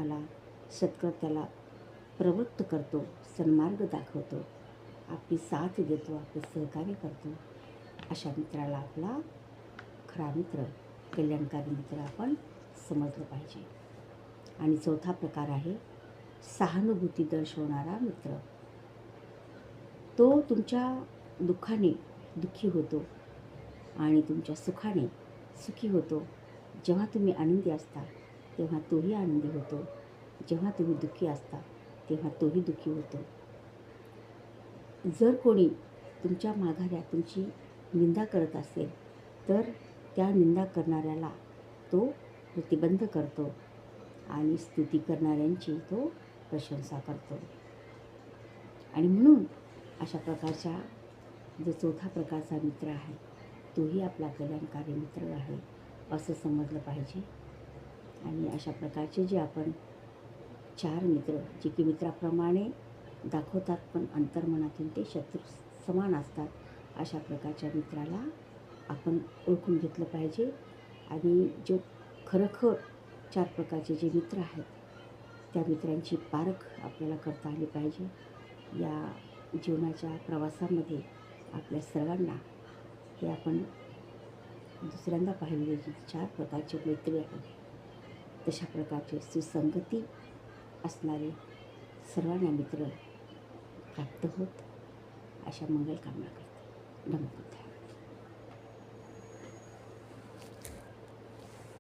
तरुणाला, सत्कृत्याला प्रवृत्त करतो, सन्मार्ग दाखवतो, आपली साथ देतो, आपले सहकार्य करतो, अशा मित्राला आपला खरा मित्र, कल्याणकारी मित्र आपण समजलं पाहिजे. आणि चौथा प्रकार आहे सहानुभूती दर्शवणारा मित्र. तो तुमच्या दुःखाने दुःखी होतो आणि तुमच्या सुखाने सुखी होतो. जेव्हा तुम्ही आनंदी असता तेव्हा तोही आनंदी होतो, जेव्हा तुम्ही दुःखी असता तेव्हा तोही दुःखी होतो. जर कोणी तुमच्या माघाऱ्या तुमची निंदा करत असेल तर त्या निंदा करणाऱ्याला तो प्रतिबंध करतो आणि स्तुती करणाऱ्यांची तो प्रशंसा करतो. आणि म्हणून अशा प्रकारचा जो चौथा प्रकारचा मित्र आहे तोही आपला कल्याणकारी मित्र आहे असं समजलं पाहिजे. आणि अशा प्रकारचे जे आपण 4 मित्र, जे की मित्राप्रमाणे दाखवतात पण अंतर्मनातून ते शत्रू समान असतात, अशा प्रकारच्या मित्राला आपण ओळखून घेतलं पाहिजे. आणि जो खरोखर 4 प्रकारचे जे मित्र आहेत त्या मित्रांची पारख आपल्याला करता आली पाहिजे. या जीवनाच्या प्रवासामध्ये आपल्या सर्वांना हे आपण दुसऱ्यांदा पाहिलेले जे 4 प्रकारचे मैत्री आहेत तशा प्रकारचे सुसंगती असणारे सर्वांना मित्र प्राप्त होत, अशा मंगल कामना करते. नमो बुद्धाय.